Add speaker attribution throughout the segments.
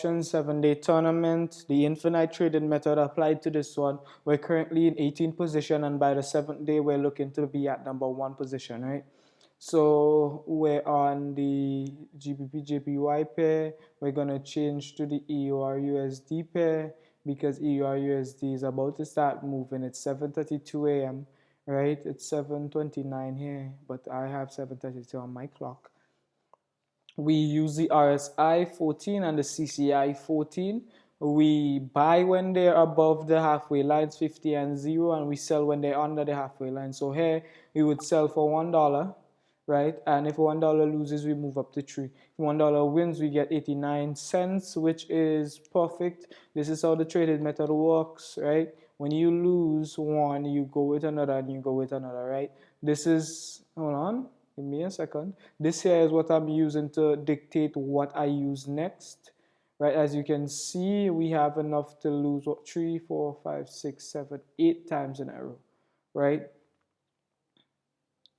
Speaker 1: 7-day tournament. The infinite trading method applied to this one. We're currently in 18th position, and by the 7th day, we're looking to be at number 1 position, right? So we're on the GBP JPY pair. We're gonna change to the EUR USD pair because EUR USD is about to start moving. It's 7:32 a.m. right? It's 7:29 here, but I have 7:32 on my clock. We use the RSI 14 and the CCI 14. We buy when they're above the halfway lines, 50 and 0, and we sell when they're under the halfway line. So here we would sell for $1, right? And if $1 loses, we move up to 3. If $1 wins, we get 89 cents, which is perfect. This is how the traded method works, right? When you lose one, you go with another and you go with another, right? This is, hold on, give me a second. This here is what I'm using to dictate what I use next, right? As you can see, we have enough to lose what, 3, 4, 5, 6, 7, 8 times in a row, right?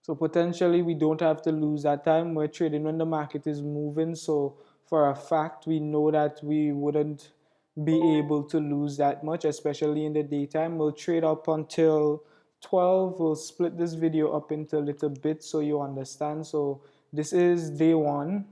Speaker 1: So potentially we don't have to lose that time. We're trading when the market is moving. So for a fact, we know that we wouldn't be able to lose that much, especially in the daytime. We'll trade up until 12. We'll split this video up into little bits so you understand. So this is day 1,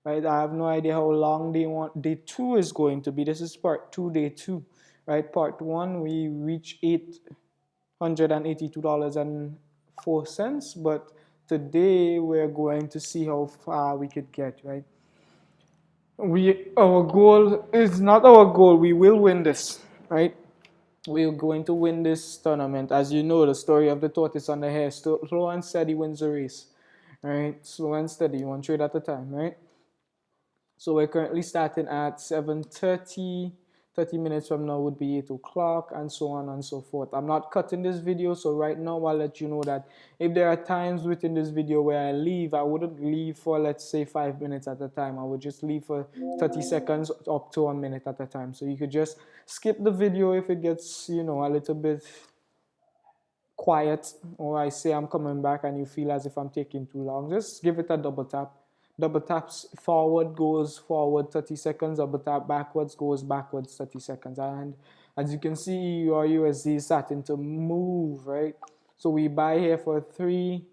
Speaker 1: right? I have no idea how long day 2 is going to be. This is part 2, day 2, right? Part 1, we reach $882.04, but today we're going to see how far we could get, right? Our goal is not our goal. We will win this, right? We're going to win this tournament. As you know, the story of the tortoise and the hare. Slow and steady wins the race, right? Slow and steady, 1 trade at a time, right? So we're currently starting at 7:30. 30 minutes from now would be 8 o'clock, and so on and so forth. I'm not cutting this video, so right now I'll let you know that if there are times within this video where I leave, I wouldn't leave for, let's say, 5 minutes at a time. I would just leave for 30 seconds up to 1 minute at a time. So you could just skip the video if it gets, a little bit quiet, or I say I'm coming back and you feel as if I'm taking too long. Just give it a double tap. Double taps forward goes forward 30 seconds, double tap backwards goes backwards 30 seconds. And as you can see, your USD is starting to move, right? So we buy here for 3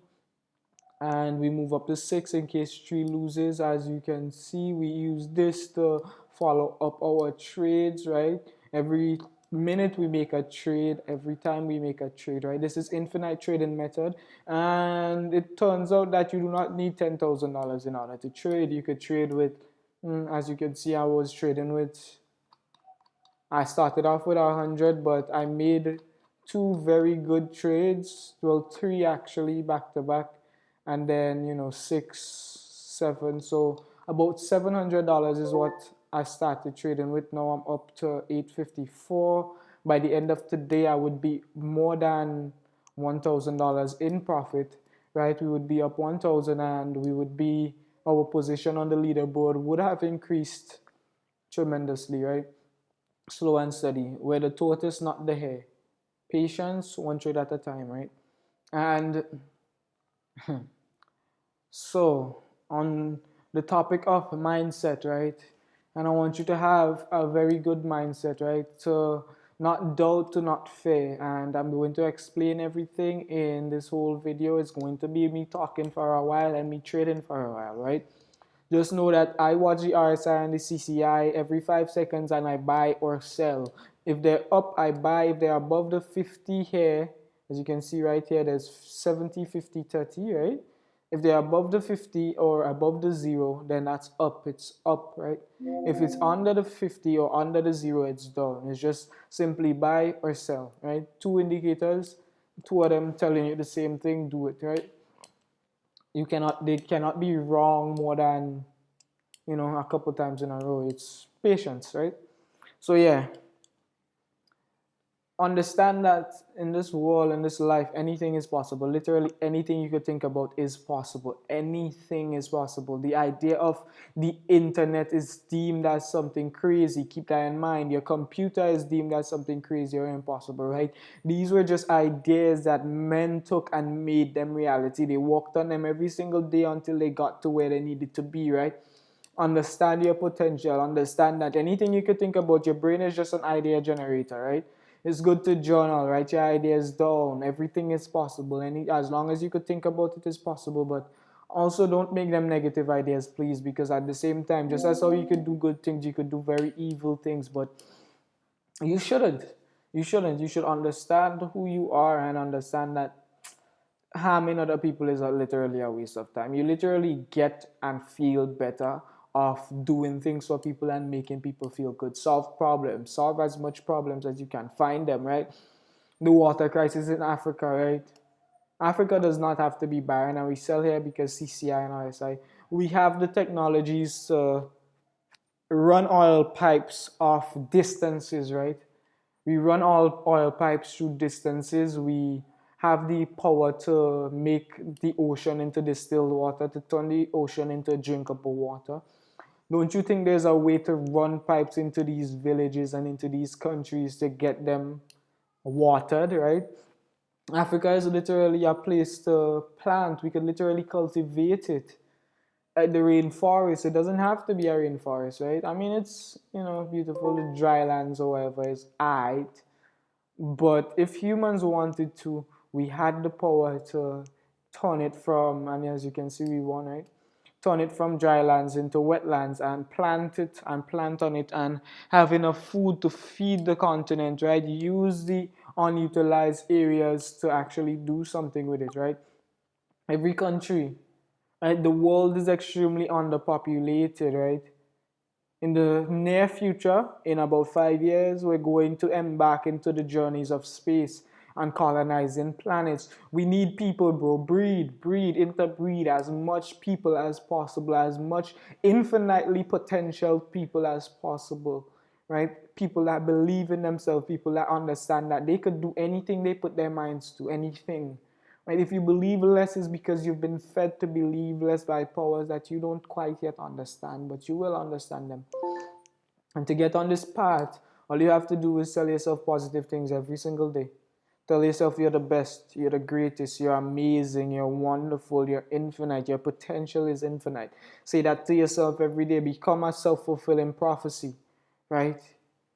Speaker 1: and we move up to 6 in case 3 loses. As you can see, we use this to follow up our trades, right? Every minute we make a trade, every time we make a trade, right? This is infinite trading method, and it turns out that you do not need $10,000 in order to trade. You could trade with, as you can see, I started off with 100, but I made 2 very good trades, well, 3 actually, back to back, and then 6, 7. So about $700 is what I started trading with. Now I'm up to 854. By the end of today, I would be more than $1,000 in profit, right? We would be up 1,000, and our position on the leaderboard would have increased tremendously, right? Slow and steady. We're the tortoise, not the hare. Patience, 1 trade at a time, right? And so, on the topic of mindset, right? And I want you to have a very good mindset, right? To not doubt, to not fear. And I'm going to explain everything in this whole video. It's going to be me talking for a while and me trading for a while, right? Just know that I watch the RSI and the CCI every 5 seconds and I buy or sell. If they're up, I buy. If they're above the 50 here, as you can see right here, there's 70, 50, 30, right? If they're above the 50 or above the 0, then that's up. It's up, right? If it's under the 50 or under the 0, it's down. It's just simply buy or sell, right? 2 indicators, 2 of them telling you the same thing, do it, right? They cannot be wrong more than a couple times in a row. It's patience, right? So yeah, understand that in this world, in this life, anything is possible. Literally anything you could think about is possible. Anything is possible. The idea of the internet is deemed as something crazy. Keep that in mind. Your computer is deemed as something crazy or impossible, right? These were just ideas that men took and made them reality. They worked on them every single day until they got to where they needed to be, right? Understand your potential. Understand that anything you could think about, your brain is just an idea generator, right? It's good to journal, write your ideas down. Everything is possible. And as long as you could think about it, is possible. But also don't make them negative ideas, please, because at the same time, just as how you could do good things, you could do very evil things. But you shouldn't. You shouldn't. You should understand who you are and understand that harming other people is literally a waste of time. You literally get and feel better of doing things for people and making people feel good. Solve problems. Solve as much problems as you can. Find them, right? The water crisis in Africa, right? Africa does not have to be barren, and we sell here because CCI and RSI. We have the technologies to run oil pipes off distances, right? We run all oil pipes through distances. We have the power to make the ocean into distilled water, to turn the ocean into drinkable water. Don't you think there's a way to run pipes into these villages and into these countries to get them watered, right? Africa is literally a place to plant. We could literally cultivate it. At the rainforest, it doesn't have to be a rainforest, right? I mean, it's, beautiful. The dry lands or whatever is aight. But if humans wanted to, we had the power to turn it from, and as you can see, we won, right? Turn it from dry lands into wetlands and plant it and plant on it and have enough food to feed the continent, right? Use the unutilized areas to actually do something with it, right? Every country, right? The world is extremely underpopulated, right? In the near future, in about 5 years, we're going to embark into the journeys of space and colonizing planets. We need people, bro. Breed, interbreed as much people as possible, as much infinitely potential people as possible, right? People that believe in themselves, people that understand that they could do anything they put their minds to, anything. Right? If you believe less, is because you've been fed to believe less by powers that you don't quite yet understand, but you will understand them. And to get on this path, all you have to do is tell yourself positive things every single day. Tell yourself you're the best, you're the greatest, you're amazing, you're wonderful, you're infinite, your potential is infinite. Say that to yourself every day. Become a self-fulfilling prophecy, right?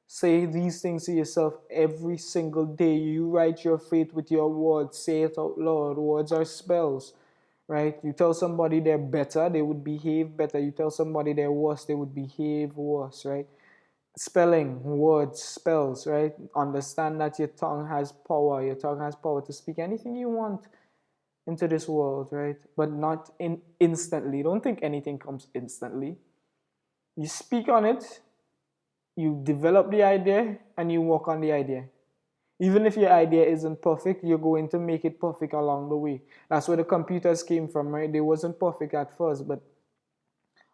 Speaker 1: Say these things to yourself every single day. You write your fate with your words. Say it out loud. Words are spells, right? You tell somebody they're better, they would behave better. You tell somebody they're worse, they would behave worse, right? Spelling, words, spells, right? Understand that your tongue has power. Your tongue has power to speak anything you want into this world, right? But not instantly. Don't think anything comes instantly. You speak on it, you develop the idea, and you work on the idea. Even if your idea isn't perfect, you're going to make it perfect along the way. That's where the computers came from, right? They wasn't perfect at first, but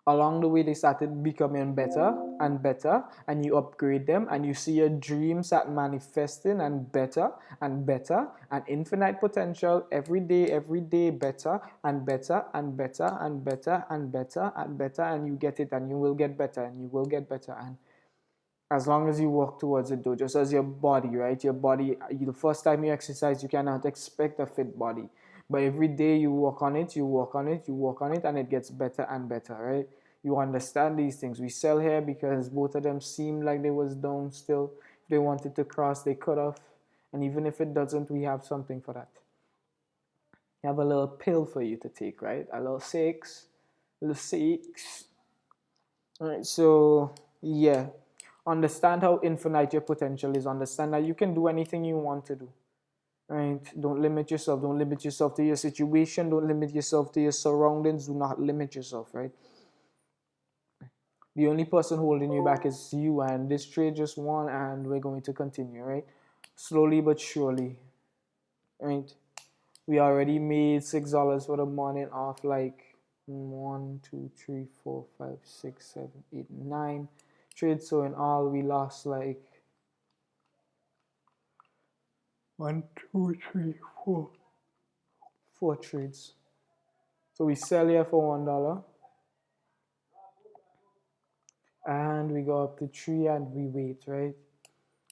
Speaker 1: along the way they started becoming better and better, and you upgrade them and you see your dreams start manifesting and better and better and infinite potential every day better and better and better and better and better and better, and you get it, and you will get better, and you will get better. And as long as you work towards it, though, just as your body, right? Your body, the first time you exercise, you cannot expect a fit body. But every day you work on it, you work on it, you work on it, and it gets better and better, right? You understand these things. We sell here because both of them seemed like they was down still. If they wanted to cross, they could have. And even if it doesn't, we have something for that. We have a little pill for you to take, right? A little six. A little six. All right, so yeah. Understand how infinite your potential is. Understand that you can do anything you want to do. Right? Don't limit yourself. Don't limit yourself to your situation. Don't limit yourself to your surroundings. Do not limit yourself, right? The only person holding you back is you, and this trade just won, and we're going to continue, right? Slowly but surely, right? We already made $6 for the morning off like 1, 2, 3, 4, 5, 6, 7, 8, 9 trades. So in all, we lost like 4 trades. So we sell here for $1, and we go up to 3 and we wait, right?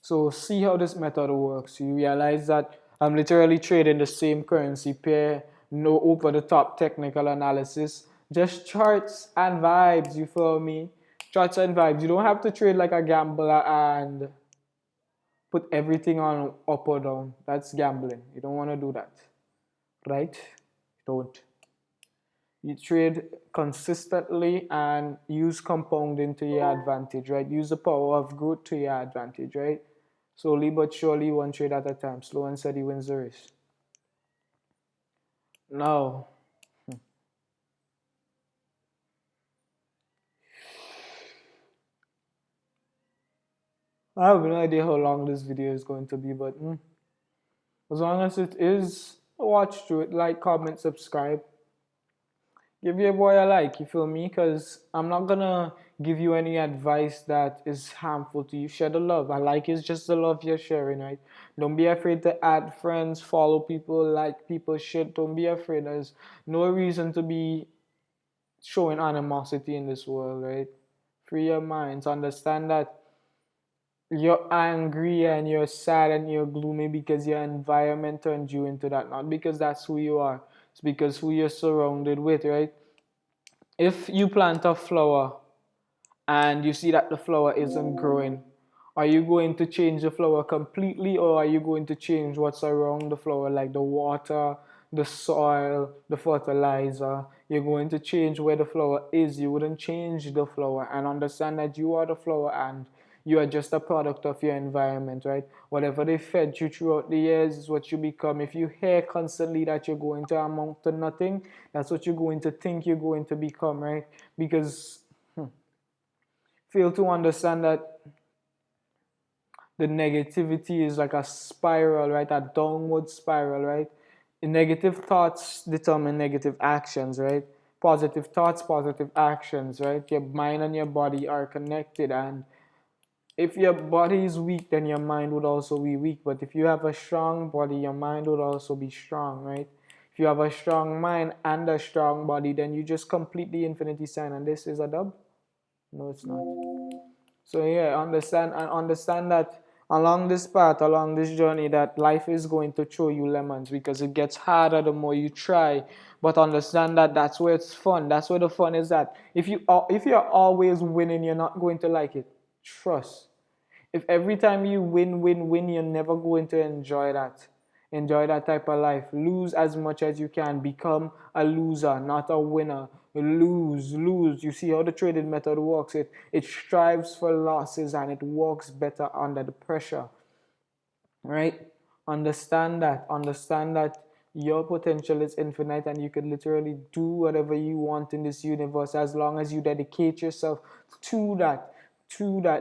Speaker 1: So see how this method works. You realize that I'm literally trading the same currency pair, no over the top technical analysis, Just charts and vibes, you feel me? Charts and vibes. You don't have to trade like a gambler and put everything on up or down. That's gambling. You don't want to do that. Right? Don't. You trade consistently and use compounding to your advantage, right? Use the power of growth to your advantage, right? Slowly but surely, one trade at a time. Slow and steady wins the race. Now, I have no idea how long this video is going to be, but as long as it is, watch through it, like, comment, subscribe. Give your boy a like, you feel me? Because I'm not gonna give you any advice that is harmful to you. Share the love. A like is just the love you're sharing, right? Don't be afraid to add friends, follow people, like people, shit. Don't be afraid. There's no reason to be showing animosity in this world, right? Free your minds. Understand that you're angry and you're sad and you're gloomy because your environment turned you into that, not because that's who you are. It's because who you're surrounded with, right? If you plant a flower and you see that the flower isn't growing, are you going to change the flower completely, or are you going to change what's around the flower, like the water, the soil, the fertilizer? You're going to change where the flower is. You wouldn't change the flower, and understand that you are the flower and you are just a product of your environment, right? Whatever they fed you throughout the years is what you become. If you hear constantly that you're going to amount to nothing, that's what you're going to think you're going to become, right? Because fail to understand that the negativity is like a spiral, right? A downward spiral, right? The negative thoughts determine negative actions, right? Positive thoughts, positive actions, right? Your mind and your body are connected, and if your body is weak, then your mind would also be weak. But if you have a strong body, your mind would also be strong, right? If you have a strong mind and a strong body, then you just complete the infinity sign. And this is a dub? No, it's not. So yeah, understand that along this path, along this journey, that life is going to throw you lemons because it gets harder the more you try. But understand that that's where it's fun. That's where the fun is at. If you're always winning, you're not going to like it. Trust. If every time you win, you're never going to enjoy that. Enjoy that type of life. Lose as much as you can. Become a loser, not a winner. Lose. You see how the trading method works. It strives for losses and it works better under the pressure. Right? Understand that. Understand that your potential is infinite and you can literally do whatever you want in this universe as long as you dedicate yourself to that.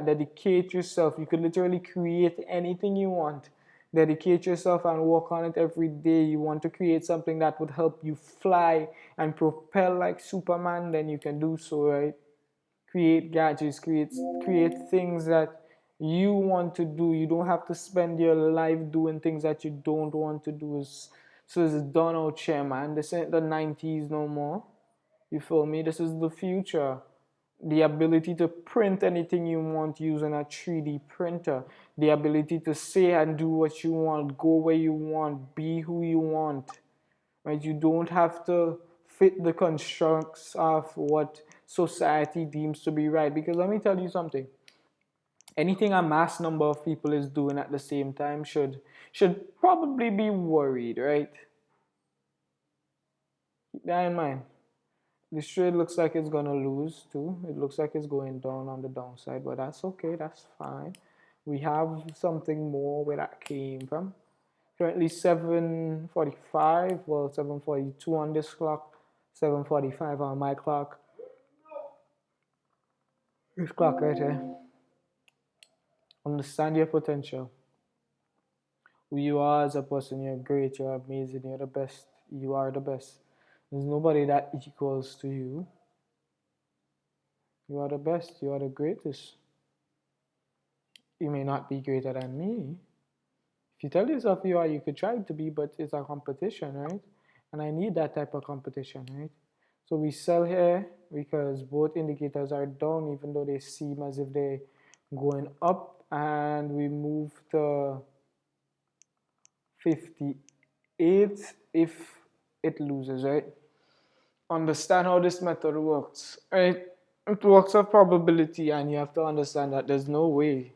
Speaker 1: Dedicate yourself. You could literally create anything you want. Dedicate yourself and work on it every day. You want to create something that would help you fly and propel like Superman, then you can do so, right? Create gadgets, create things that you want to do. You don't have to spend your life doing things that you don't want to do. So it's done out here, man. This ain't the 90s no more. You feel me? This is the future. The ability to print anything you want using a 3D printer. The ability to say and do what you want, go where you want, be who you want. Right? You don't have to fit the constructs of what society deems to be right. Because let me tell you something. Anything a mass number of people is doing at the same time should probably be worried, right? Keep that in mind. This trade looks like it's gonna lose too. It looks like it's going down on the downside, but that's okay. That's fine. We have something more where that came from. Currently 7:45. Well, 7:42 on this clock. 7:45 on my clock. This clock right here. Understand your potential. Who you are as a person. You're great. You're amazing. You're the best. You are the best. There's nobody that equals to you. You are the best. You are the greatest. You may not be greater than me. If you tell yourself you are, you could try to be, but it's a competition, right? And I need that type of competition, right? So we sell here because both indicators are down, even though they seem as if they're going up, and we move to 58 if it loses, right? understand how this method works, right? It works of probability, and you have to understand that there's no way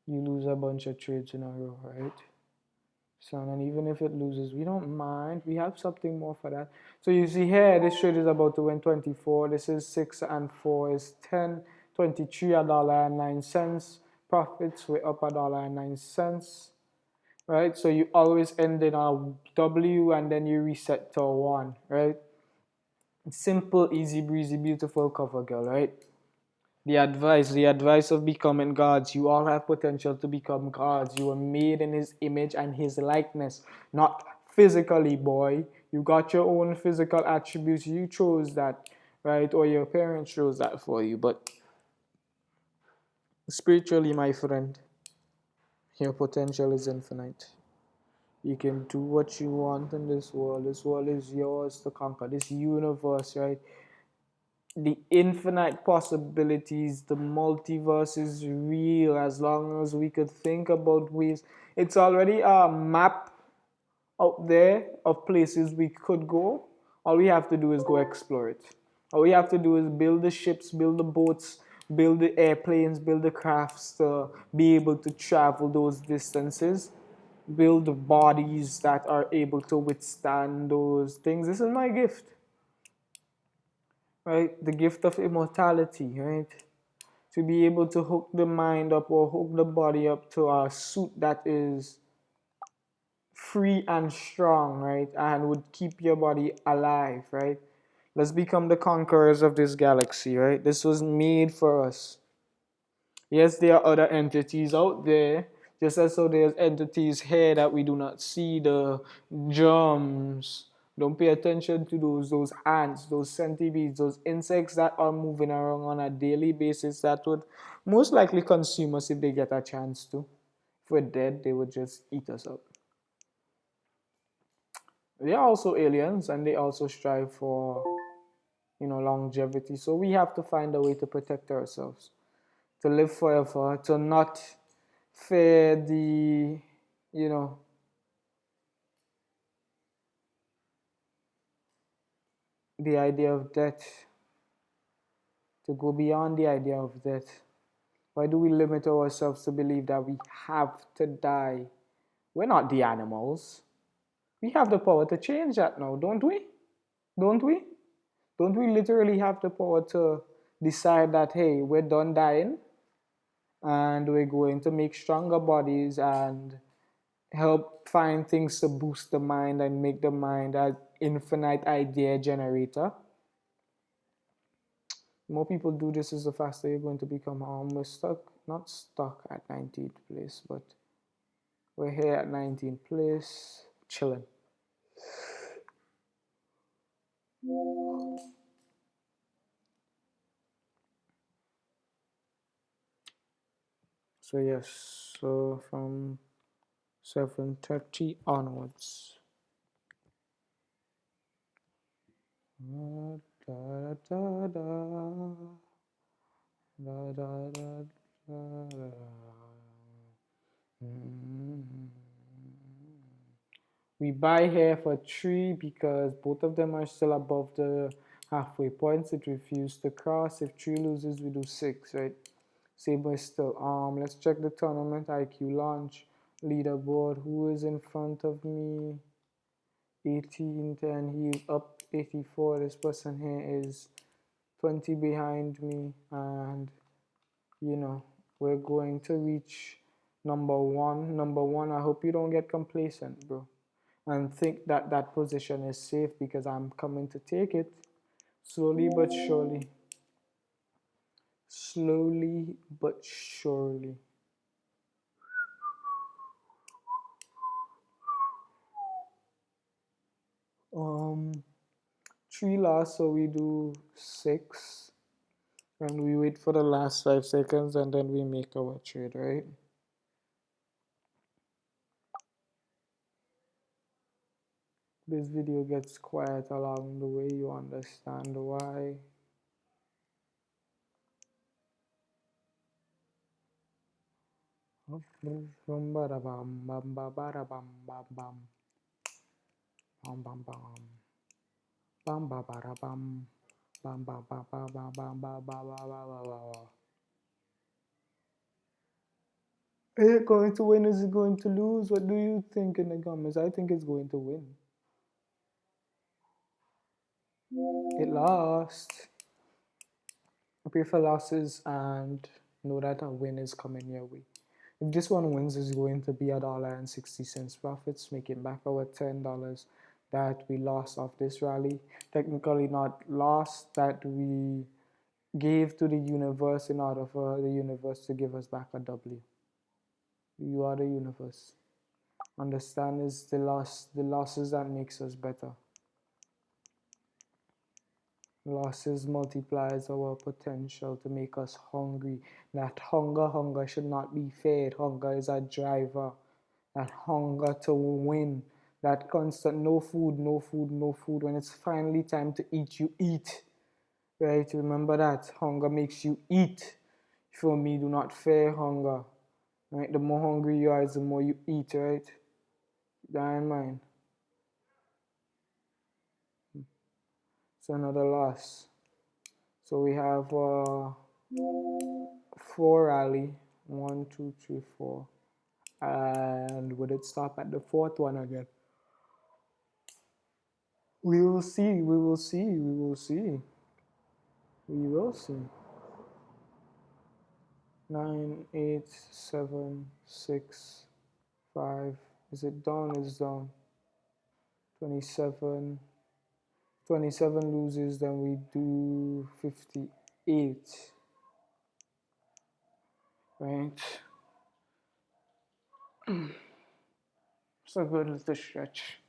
Speaker 1: you lose a bunch of trades in a row, right? So, and even if it loses, we don't mind. We have something more for that. So you see here, this trade is about to win 24. This is 6 and 4 is 10. 23, $1.09. Profits, we're up $1.09. Right? So you always end in a W and then you reset to a 1, right? Simple, easy breezy, beautiful cover girl, right? The advice of becoming gods. You all have potential to become gods. You were made in his image and his likeness, not physically, boy. You got your own physical attributes. You chose that, right? Or your parents chose that for you. But spiritually, my friend, your potential is infinite. You can do what you want in this world. This world is yours to conquer. This universe, right? The infinite possibilities, the multiverse is real as long as we could think about ways. It's already a map out there of places we could go. All we have to do is go explore it. All we have to do is build the ships, build the boats, build the airplanes, build the crafts to be able to travel those distances, build the bodies that are able to withstand those things. This is my gift, right? The gift of immortality, right? To be able to hook the mind up or hook the body up to a suit that is free and strong, right? And would keep your body alive, right? Let's become the conquerors of this galaxy, right? This was made for us. Yes, there are other entities out there, just as so there's entities here that we do not see, the germs. Don't pay attention to those ants, those centipedes, those insects that are moving around on a daily basis that would most likely consume us if they get a chance to. If we're dead, they would just eat us up. They are also aliens and they also strive for, longevity. So we have to find a way to protect ourselves, to live forever, to not fear you know, the idea of death, to go beyond the idea of death. Why do we limit ourselves to believe that we have to die? We're not the animals. We have the power to change that now, don't we? Don't we? Don't we literally have the power to decide that, hey, we're done dying and we're going to make stronger bodies and help find things to boost the mind and make the mind an infinite idea generator? The more people do this, is the faster you're going to become. We're stuck, not stuck at 19th place, but we're here at 19th place, chilling. So yes, so from 7:30 onwards. Da, da, da, da, da, da, da, da. We buy here for 3 because both of them are still above the halfway points. It refused to cross. If 3 loses, we do 6, right? Saber is still. Let's check the tournament IQ launch leaderboard. Who is in front of me? 18th, and he's up 84. This person here is 20 behind me, and we're going to reach number one. Number one, I hope you don't get complacent, bro, and think that that position is safe, because I'm coming to take it slowly but surely. Slowly but surely. Um, 3 last, so we do 6, and we wait for the last 5 seconds, and then we make our trade, right? This video gets quiet along the way, you understand why. Bum bada bum bum ba bada bum bum bum bum bum bum ba bada bum bum ba ba ba ba ba ba ba ba ba ba ba. Is it going to win? Is it going to lose? What do you think in the comments? I think it's going to win. It lost. Prepare for losses and know that a win is coming your way. If this one wins, it's going to be $1.60 profits, making back our $10 that we lost off this rally. Technically not lost, that we gave to the universe in order for the universe to give us back a W. You are the universe. Understand is the losses that makes us better. Losses multiplies our potential to make us hungry. That hunger should not be fed. Hunger is a driver. That hunger to win. That constant no food, no food, no food. When it's finally time to eat, you eat. Right? Remember that. Hunger makes you eat. For me, do not fear hunger. Right? The more hungry you are, the more you eat, right? That in mind. So another loss. So we have 4 rally. 1, 2, 3, 4. And would it stop at the fourth one again? We will see. We will see. We will see. We will see. 9, 8, 7, 6, 5. Is it down? It's down. 27. 27 loses, then we do 58. Right? So good as the stretch.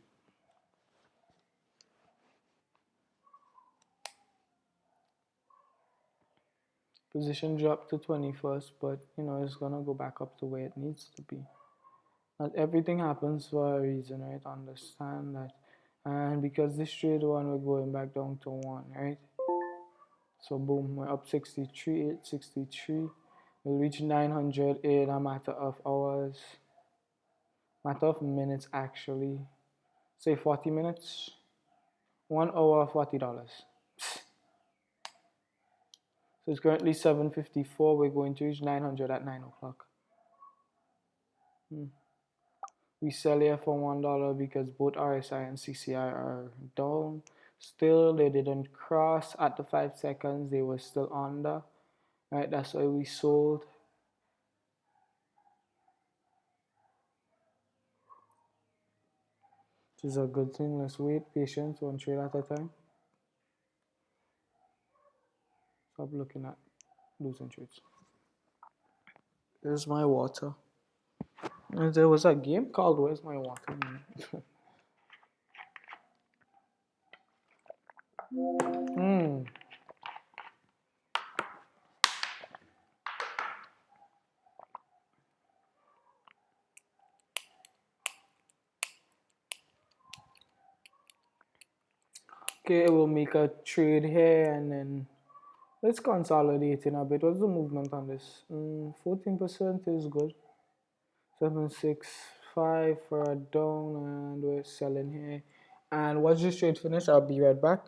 Speaker 1: Position dropped to 21st, but it's gonna go back up to where it needs to be. Not everything happens for a reason, right? Understand that. And because this trade one, we're going back down to 1, right? So boom, we're up 63, 863. We'll reach 900 in a matter of hours, matter of minutes actually. Say 40 minutes, 1 hour, $40. So it's currently 7:54. We're going to reach 900 at 9 o'clock. We sell here for $1 because both RSI and CCI are down. Still, they didn't cross at the 5 seconds. They were still under. Right, that's why we sold. Which is a good thing. Let's wait, patience, one trade at a time. Stop looking at losing trades. There's my water. And there was a game called Where's My Water? Okay, we'll make a trade here and then let's consolidate in a bit. What's the movement on this? 14% is good. 765 for a down, and we're selling here. And once this trade finish, I'll be right back.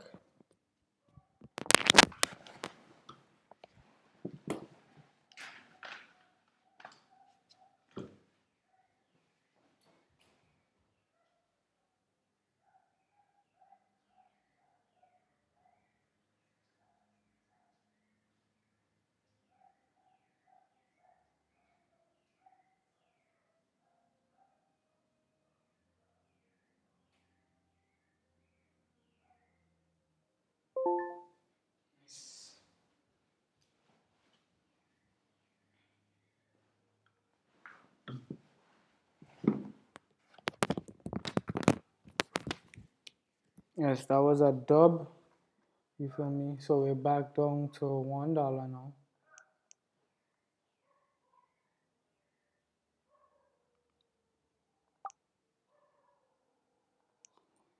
Speaker 1: Yes, that was a dub. You feel me? So we're back down to $1 now.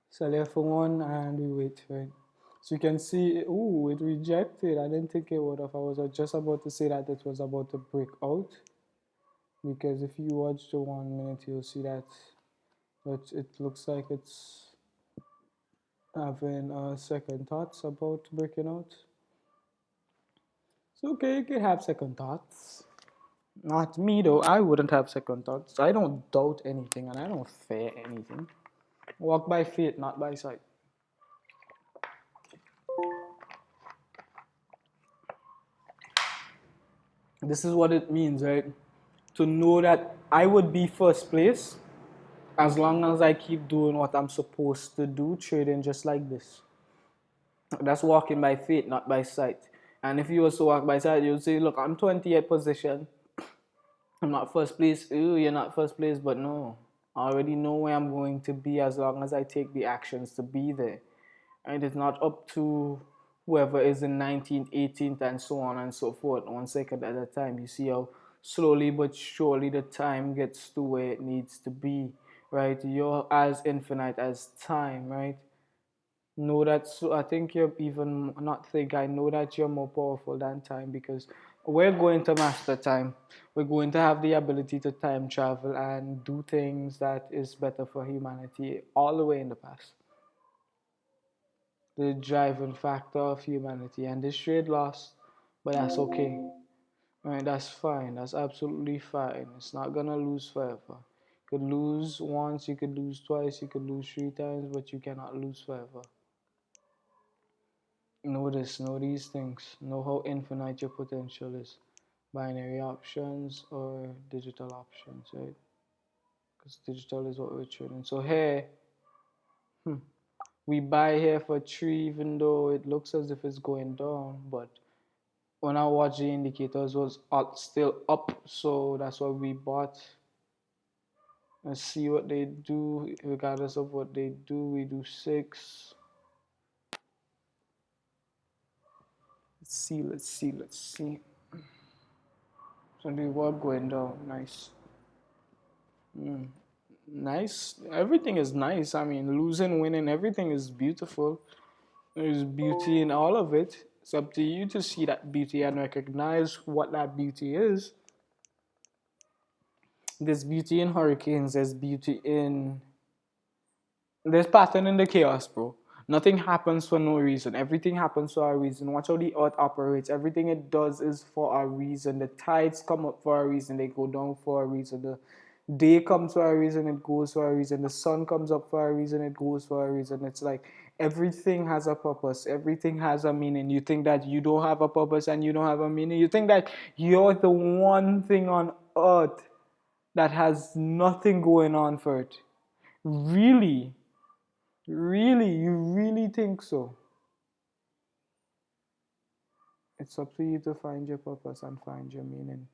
Speaker 1: Sell here for 1 and we wait, right? So you can see, ooh, it rejected. I didn't think it would have. I was just about to say that it was about to break out. because if you watch the 1 minute, you'll see that it looks like it's having second thoughts about breaking out. It's okay, you can have second thoughts. Not me though. I wouldn't have second thoughts. I don't doubt anything and I don't fear anything. Walk by faith, not by sight. This is what it means, right? To know that I would be first place as long as I keep doing what I'm supposed to do, trading just like this. That's walking by faith, not by sight. And if you was to walk by sight, you'd say, look, I'm 20th position. I'm not first place. Ooh, you're not first place, but no. I already know where I'm going to be as long as I take the actions to be there. And it's not up to whoever is in 19th, 18th, and so on and so forth, 1 second at a time. You see how slowly but surely the time gets to where it needs to be, right? You're as infinite as time, right? Know that, so I think you're even not think I know that you're more powerful than time because we're going to master time. We're going to have the ability to time travel and do things that is better for humanity all the way in the past. The driving factor of humanity. And this trade lost, but that's okay. Right, that's fine. That's absolutely fine. It's not gonna lose forever. You could lose once, you could lose twice, you could lose 3 times, but you cannot lose forever. Know this, know these things. Know how infinite your potential is. Binary options or digital options, right? Because digital is what we're trading. So here, hmm, we buy here for 3 even though it looks as if it's going down, but when I watch the indicators was still up, so that's why we bought. And see what they do. Regardless of what they do, we do 6. Let's see, let's see, let's see. So the work going down, nice. Mm. Nice. Everything is nice. I mean, losing, winning, everything is beautiful. There's beauty in all of it. It's up to you to see that beauty and recognize what that beauty is. There's beauty in hurricanes, there's pattern in the chaos, bro. Nothing happens for no reason. Everything happens for a reason. Watch how the earth operates. Everything it does is for a reason. The tides come up for a reason. They go down for a reason. The day comes for a reason. It goes for a reason. The sun comes up for a reason. It goes for a reason. It's like everything has a purpose. Everything has a meaning. You think that you don't have a purpose and you don't have a meaning. You think that you're the one thing on earth that has nothing going on for it. Really? Really? You really think so? It's up to you to find your purpose and find your meaning.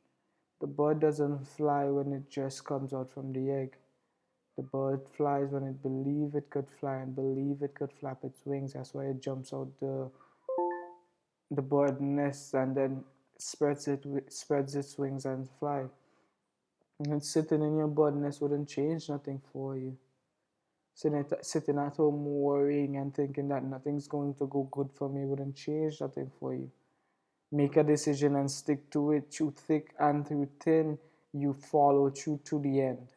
Speaker 1: The bird doesn't fly when it just comes out from the egg. The bird flies when it believes it could fly and believe it could flap its wings. That's why it jumps out the bird nest and then spreads its wings and fly. And sitting in your bird nest wouldn't change nothing for you. Sitting at home worrying and thinking that nothing's going to go good for me wouldn't change nothing for you. Make a decision and stick to it through thick and through thin. You follow through to the end.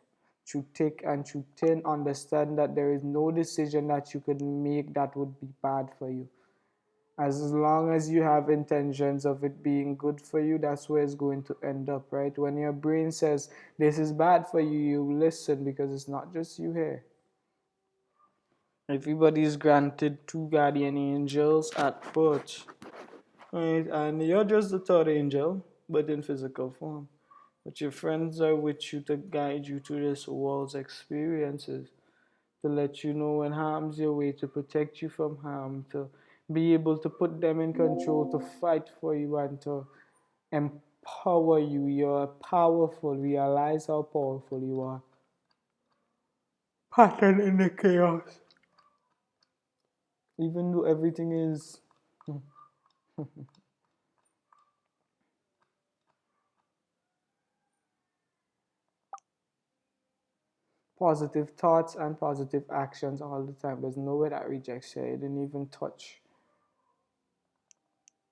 Speaker 1: Through thick and through thin, understand that there is no decision that you could make that would be bad for you. As long as you have intentions of it being good for you, that's where it's going to end up, right? When your brain says this is bad for you, you listen because it's not just you here. Everybody is granted 2 guardian angels at birth. Right, and you're just the third angel, but in physical form. But your friends are with you to guide you through this world's experiences, to let you know when harm's your way, to protect you from harm, to be able to put them in control, to fight for you, and to empower you. You're powerful. Realize how powerful you are. Pattern in the chaos. Even though everything is positive thoughts and positive actions all the time. There's nowhere that rejects you. It didn't even touch.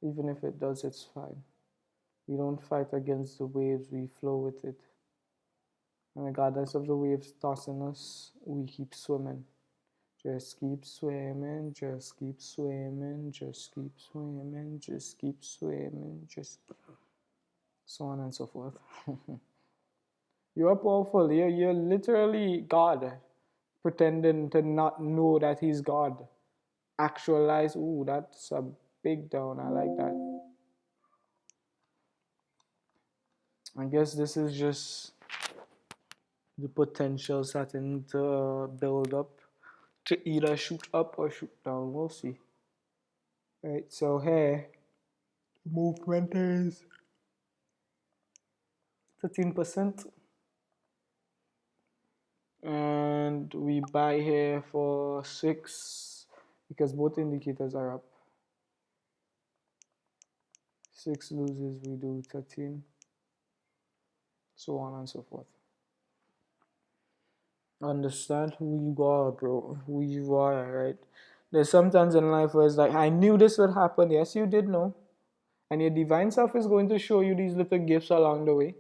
Speaker 1: Even if it does, it's fine. We don't fight against the waves, we flow with it. And regardless of the waves tossing us, we keep swimming. Just keep swimming, just keep swimming, just keep swimming, just keep swimming, just so on and so forth. You're powerful. You're literally God, pretending to not know that He's God. Actualize. Ooh, that's a big down. I like that. I guess this is just the potential starting to build up to either shoot up or shoot down. We'll see. Right. So here, movement is 13%. And we buy here for 6 because both indicators are up. 6 loses, we do 13, so on and so forth. Understand who you are, bro. Who you are, right? There's sometimes in life where it's like, I knew this would happen. Yes, you did know. And your divine self is going to show you these little gifts along the way.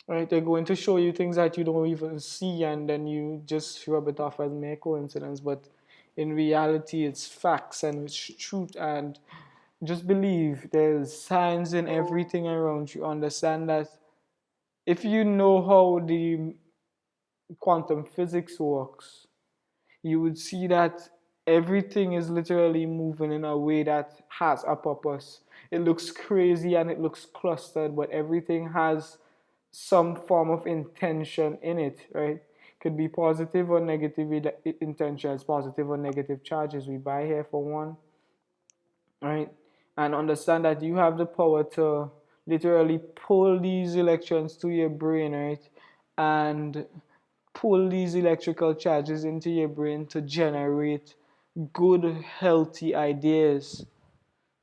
Speaker 1: Right? They're going to show you things that you don't even see, and then you just rub it off as mere coincidence. But in reality, it's facts and it's truth. And just believe there's signs in everything around you. Understand that if you know how the quantum physics works, you would see that everything is literally moving in a way that has a purpose. It looks crazy and it looks clustered, but everything has some form of intention in it, right? Could be positive or negative intentions, positive or negative charges. We buy here for one, right? And understand that you have the power to literally pull these electrons to your brain, right? And pull these electrical charges into your brain to generate good, healthy ideas,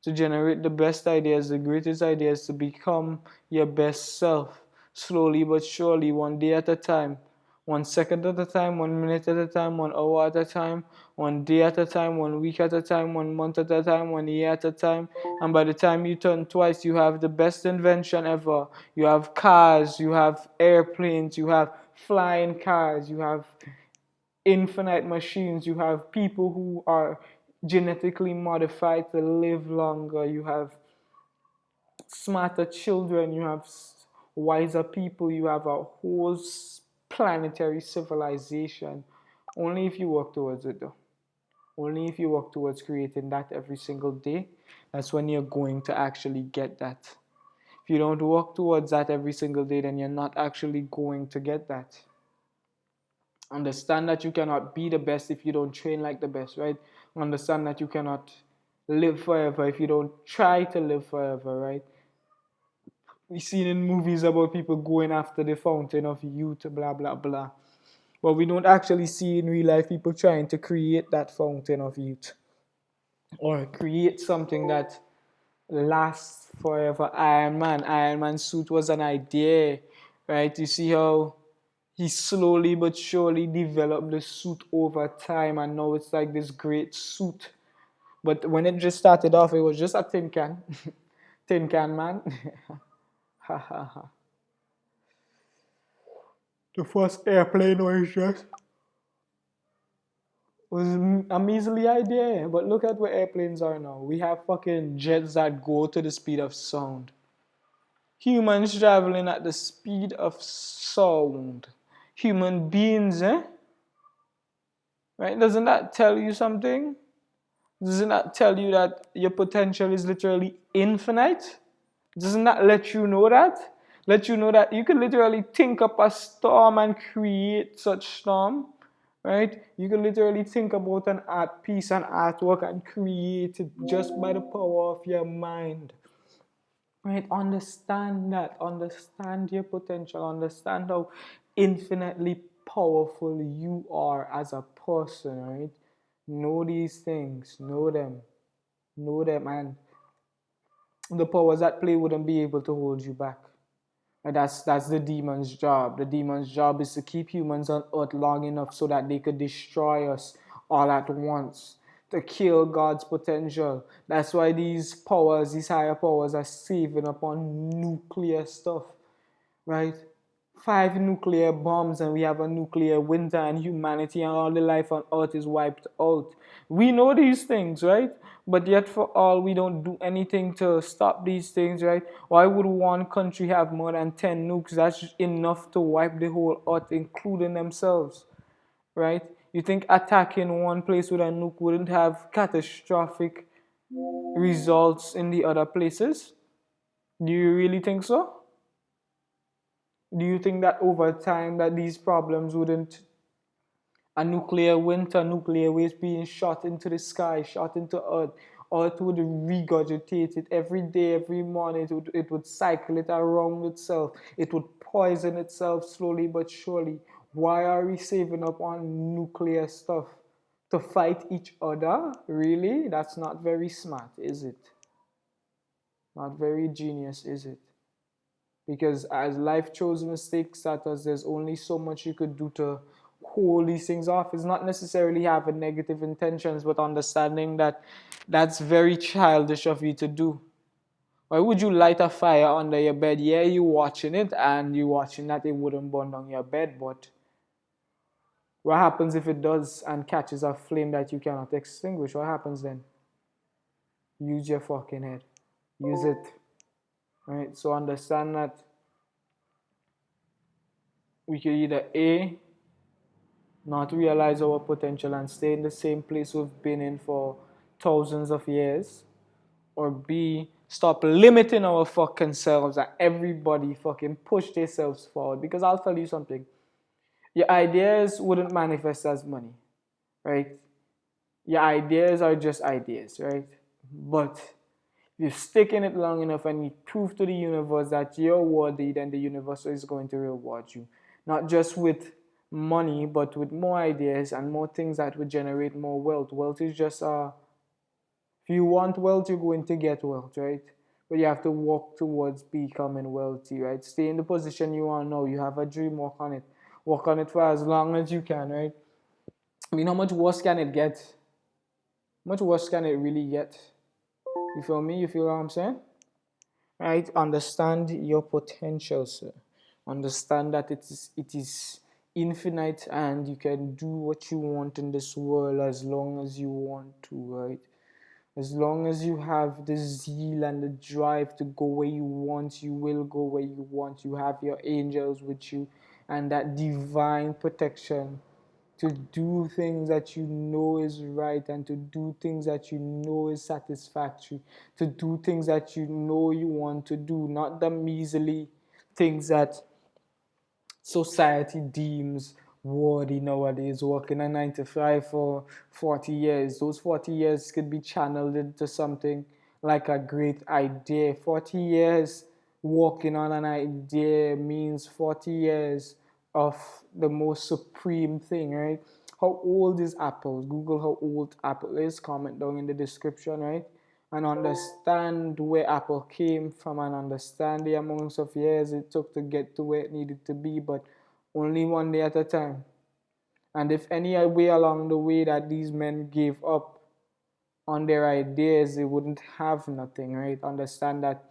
Speaker 1: to generate the best ideas, the greatest ideas, to become your best self, slowly but surely, one day at a time, 1 second at a time, 1 minute at a time, 1 hour at a time, 1 day at a time, 1 week at a time, 1 month at a time, 1 year at a time. And by the time you turn twice, you have the best invention ever. You have cars, you have airplanes, you have flying cars, you have infinite machines, you have people who are genetically modified to live longer, you have smarter children, you have wiser people, you have a whole planetary civilization. Only if you work towards it, though. Only if you work towards creating that every single day, that's when you're going to actually get that. If you don't work towards that every single day, then you're not actually going to get that. Understand that you cannot be the best if you don't train like the best, right? Understand that you cannot live forever if you don't try to live forever, right? We've seen in movies about people going after the fountain of youth, blah, blah, blah. But we don't actually see in real life people trying to create that fountain of youth or create something that lasts forever. Iron Man suit was an idea, right? You see how he slowly but surely developed the suit over time, and now it's like this great suit. But when it just started off, it was just a tin can. Tin can man. Ha ha ha. The first airplane was a measly idea, but look at where airplanes are now. We have fucking jets that go to the speed of sound. Humans traveling at the speed of sound. Human beings, eh? Right? Doesn't that tell you something? Doesn't that tell you that your potential is literally infinite? Doesn't that let you know that? Let you know that you can literally think up a storm and create such storm, right? You can literally think about an art piece, an artwork, and create it just by the power of your mind. Right? Understand that. Understand your potential. Understand how infinitely powerful you are as a person, right? Know these things. Know them. Know them. And the powers at play wouldn't be able to hold you back. And that's the demon's job. The demon's job is to keep humans on earth long enough so that they could destroy us all at once, to kill God's potential. That's why these powers, these higher powers, are saving up on nuclear stuff, right? 5 nuclear bombs and we have a nuclear winter and humanity and all the life on earth is wiped out. We know these things, right? But yet for all we don't do anything to stop these things, right? Why would one country have more than 10 nukes? That's enough to wipe the whole earth, including themselves, right? You think attacking one place with a nuke wouldn't have catastrophic results in the other places? Do you really think so? Do you think that over time that these problems wouldn't, a nuclear winter, nuclear waste being shot into the sky, shot into earth, earth would regurgitate it every day, every morning, it would cycle it around itself, it would poison itself slowly but surely. Why are we saving up on nuclear stuff? To fight each other? Really? That's not very smart, is it? Not very genius, is it? Because as life throws mistakes at us, there's only so much you could do to hold these things off. It's not necessarily having negative intentions, but understanding that that's very childish of you to do. Why would you light a fire under your bed? Yeah, you watching it and you watching that it wouldn't burn down your bed, but what happens if it does and catches a flame that you cannot extinguish? What happens then? Use your fucking head. Use it. Right? So understand that we could either A, not realize our potential and stay in the same place we've been in for thousands of years, or B, stop limiting our fucking selves and everybody fucking push themselves forward. Because I'll tell you something, your ideas wouldn't manifest as money, right? Your ideas are just ideas, right? But if you stick in it long enough and you prove to the universe that you're worthy, then the universe is going to reward you. Not just with money, but with more ideas and more things that would generate more wealth. Wealth is just if you want wealth, you're going to get wealth, right? But you have to work towards becoming wealthy, right? Stay in the position you are now. You have a dream, work on it. Work on it for as long as you can, right? I mean, how much worse can it get? How much worse can it really get? You feel me? You feel what I'm saying? Right? Understand your potential, sir. Understand that it is infinite and you can do what you want in this world as long as you want to, right? As long as you have the zeal and the drive to go where you want, you will go where you want. You have your angels with you and that divine protection to do things that you know is right and to do things that you know is satisfactory, to do things that you know you want to do, not the measly things that society deems worthy nowadays. Working a 9 to 5 for 40 years, those 40 years could be channeled into something like a great idea. 40 years working on an idea means 40 years of the most supreme thing, right? How old is Apple? Google how old Apple is, comment down in the description, right? And understand where Apple came from and understand the amounts of years it took to get to where it needed to be, but only one day at a time. And if any way along the way that these men gave up on their ideas, they wouldn't have nothing, right? Understand that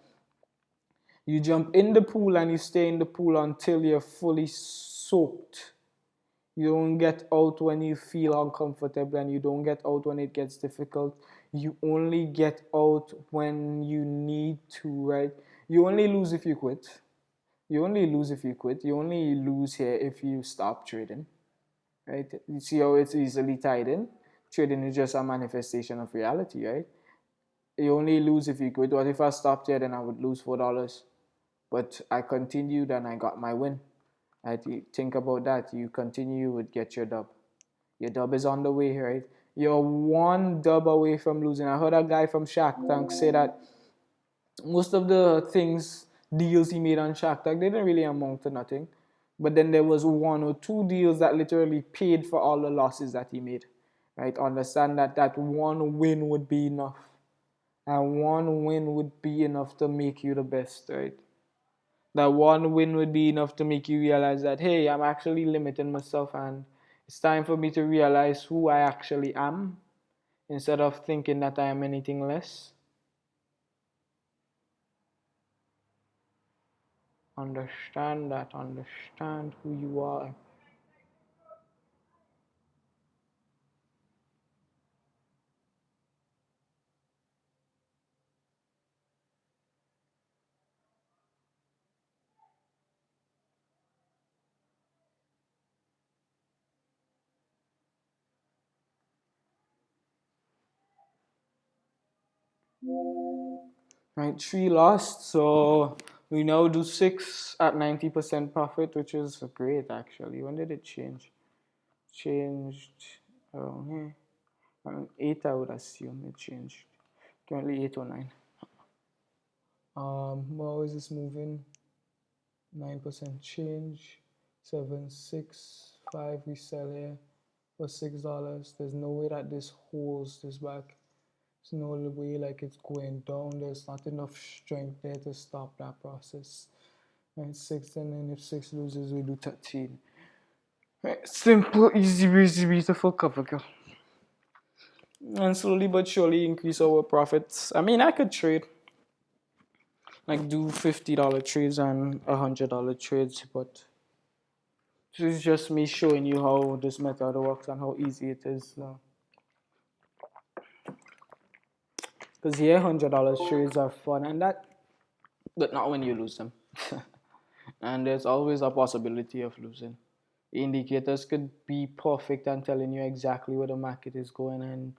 Speaker 1: you jump in the pool and you stay in the pool until you're fully soaked. You don't get out when you feel uncomfortable and you don't get out when it gets difficult. You only get out when you need to, right? You only lose if you quit. You only lose if you quit. You only lose here if you stop trading, right? You see how it's easily tied in? Trading is just a manifestation of reality, right? You only lose if you quit. What if I stopped here, then I would lose $4? But I continued and I got my win. Right? You think about that. You continue, you would get your dub. Your dub is on the way, right? You're one dub away from losing. I heard a guy from Shark Tank say that most of the things, deals he made on Shark Tank, they didn't really amount to nothing. But then there was one or two deals that literally paid for all the losses that he made. Right? Understand that that one win would be enough. And one win would be enough to make you the best, right? That one win would be enough to make you realize that, hey, I'm actually limiting myself and it's time for me to realize who I actually am instead of thinking that I am anything less. Understand that. Understand who you are. Right, three lost. So we now do six at 90% profit, which is great actually. When did it change? Changed around here. Around 8, I would assume it changed. Currently 8 or 9. How is this moving? 9% change. 765 we sell here for $6. There's no way that this holds this back. There's no way like it's going down. There's not enough strength there to stop that process. Right, 6, and then if 6 loses, we do 13. Right, simple, easy, easy, beautiful cover girl. And slowly but surely increase our profits. I mean, I could trade, like do $50 trades and $100 trades, but this is just me showing you how this method works and how easy it is now. Because here, $100 trades are fun, and that, but not when you lose them. And there's always a possibility of losing. Indicators could be perfect and telling you exactly where the market is going, and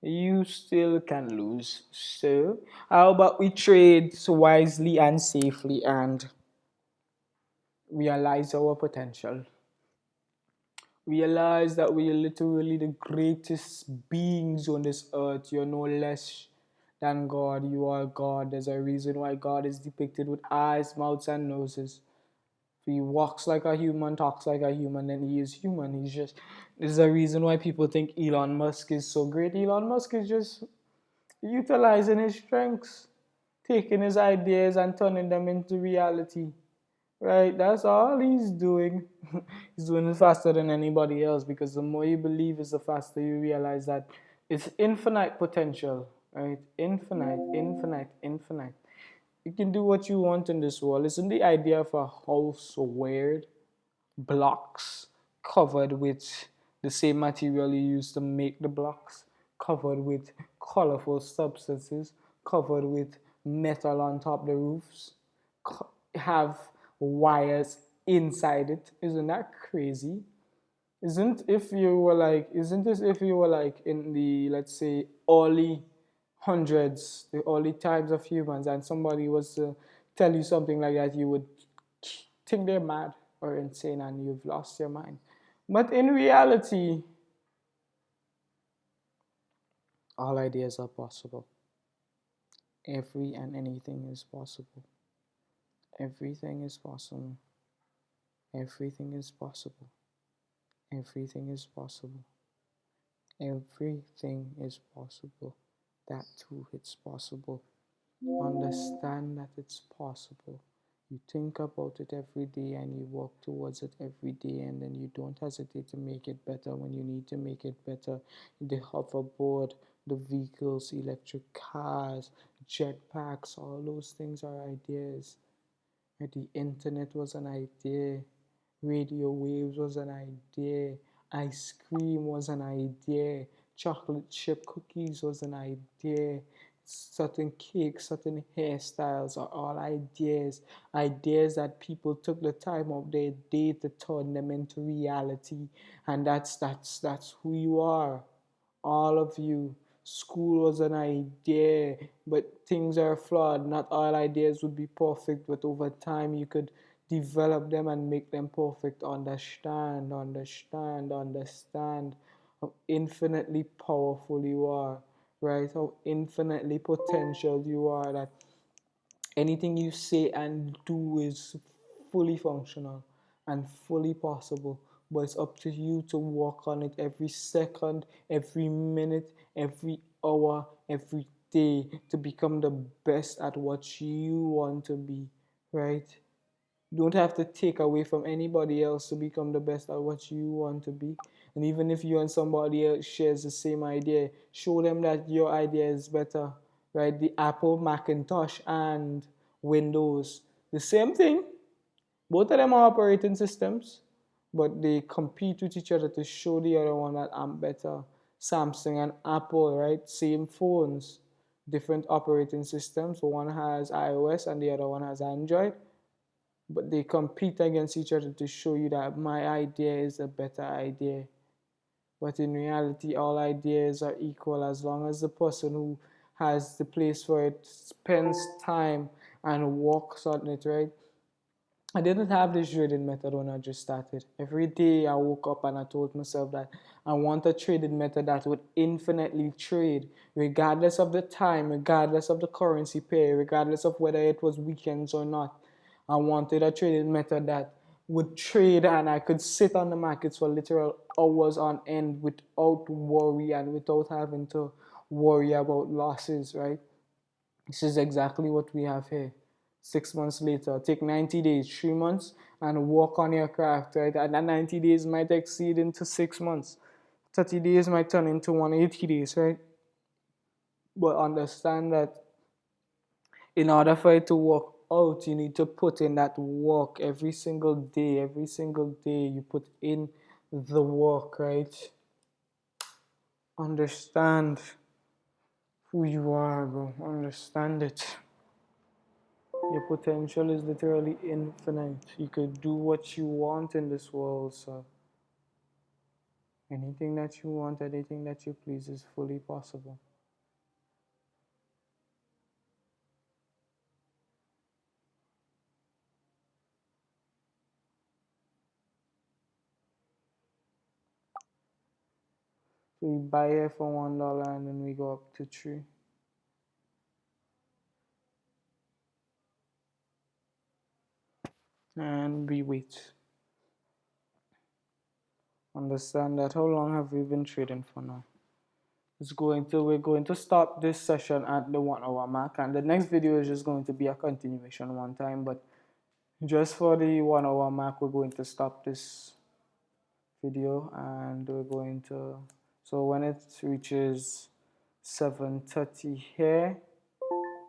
Speaker 1: you still can lose. So, how about we trade wisely and safely and realize our potential? Realize that we are literally the greatest beings on this earth. You're no less than God. You are God. There's a reason why God is depicted with eyes, mouths, and noses. If he walks like a human, talks like a human, then he is human. He's just, there's a reason why people think Elon Musk is so great. Elon Musk is just utilizing his strengths, taking his ideas and turning them into reality. Right? That's all he's doing. He's doing it faster than anybody else because the more you believe is the faster you realize that it's infinite potential. Right? Infinite, infinite, infinite. You can do what you want in this world. Isn't the idea of a house so weird? Blocks covered with the same material you use to make the blocks, covered with colorful substances, covered with metal on top the roofs, have wires inside it. Isn't that crazy? Isn't this if you were like in the, let's say, early hundreds, the early times of humans, and somebody was to tell you something like that, you would think they're mad or insane and you've lost your mind. But in reality, all ideas are possible. Every and anything is possible. Everything is possible. Everything is possible. Everything is possible. Everything is possible. That too, it's possible. Understand that it's possible. You think about it every day and you work towards it every day, and then you don't hesitate to make it better when you need to make it better. The hoverboard, the vehicles, electric cars, jetpacks, all those things are ideas. The internet was an idea. Radio waves was an idea. Ice cream was an idea. Chocolate chip cookies was an idea. Certain cakes, certain hairstyles are all ideas. Ideas that people took the time of their day to turn them into reality. And that's who you are, all of you. School was an idea, but things are flawed. Not all ideas would be perfect, but over time you could develop them and make them perfect. Understand, understand, understand how infinitely powerful you are, right? How infinitely potential you are, that anything you say and do is fully functional and fully possible. But it's up to you to work on it every second, every minute, every hour, every day to become the best at what you want to be, right? You don't have to take away from anybody else to become the best at what you want to be. And even if you and somebody else shares the same idea, show them that your idea is better, right? The Apple Macintosh and Windows, the same thing. Both of them are operating systems, but they compete with each other to show the other one that I'm better. Samsung and Apple, right? Same phones, different operating systems. One has iOS and the other one has Android, but they compete against each other to show you that my idea is a better idea. But in reality, all ideas are equal as long as the person who has the place for it spends time and works on it, right? I didn't have this trading method when I just started. Every day I woke up and I told myself that I want a trading method that would infinitely trade, regardless of the time, regardless of the currency pair, regardless of whether it was weekends or not. I wanted a trading method that would trade and I could sit on the markets for literal hours on end without worry and without having to worry about losses, right? This is exactly what we have here. 6 months later, take 90 days, 3 months, and work on your craft, right? And that 90 days might exceed into 6 months. 30 days might turn into 180 days, right? But understand that in order for it to work out, you need to put in that work every single day. Every single day, you put in the work, right? Understand who you are, bro. Understand it. Your potential is literally infinite. You could do what you want in this world, so anything that you want, anything that you please is fully possible. So we buy it for $1 and then we go up to 3. And we wait. Understand that. How long have we been trading for now? We're going to stop this session at the 1 hour mark, and the next video is just going to be a continuation one time, but just for the 1 hour mark we're going to stop this video and we're going to, so when it reaches 7:30 here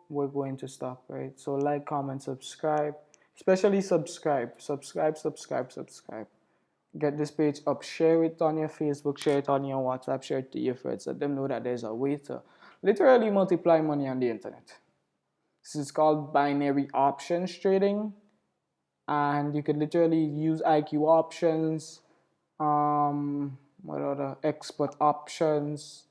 Speaker 1: we're going to stop, right? So like, comment, subscribe, especially subscribe. Get this page up, share it on your Facebook, share it on your WhatsApp, share it to your friends, let them know that there's a way to literally multiply money on the internet. This is called binary options trading, and you could literally use IQ options, what other expert options,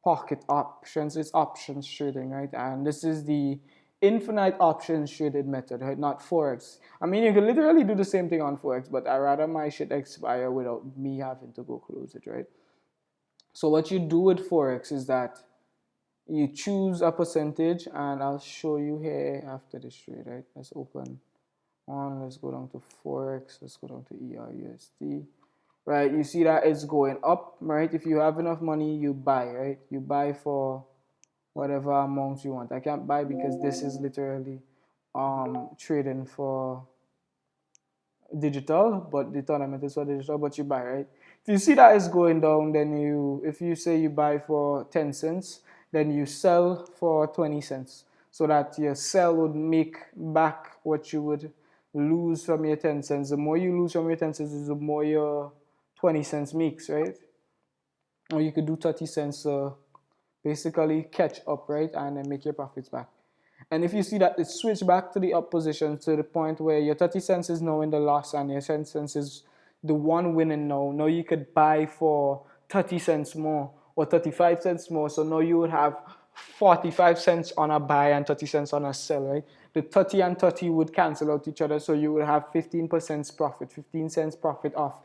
Speaker 1: pocket options. It's options trading, right? And this is the infinite options traded method, right? Not forex. I mean, you can literally do the same thing on forex, but I rather my shit expire without me having to go close it, right? So what you do with forex is that you choose a percentage, and I'll show you here after this trade, right? Let's open on, let's go down to forex, let's go down to ERUSD, right? You see that it's going up, right? If you have enough money, you buy, right? You buy for whatever amount you want. I can't buy because this is literally trading for digital, but the tournament is for digital, but you buy, right? If you see that it's going down, then if you say you buy for 10 cents, then you sell for 20 cents, so that your sell would make back what you would lose from your 10 cents. The more you lose from your 10 cents is the more your 20 cents makes, right? Or you could do 30 cents, basically catch up, right? And then make your profits back. And if you see that it switched back to the up position to the point where your 30 cents is now in the loss and your 10 cents is the one winning now, now you could buy for 30 cents more or 35 cents more. So now you would have 45 cents on a buy and 30 cents on a sell, right? The 30 and 30 would cancel out each other. So you would have 15% profit, 15 cents profit off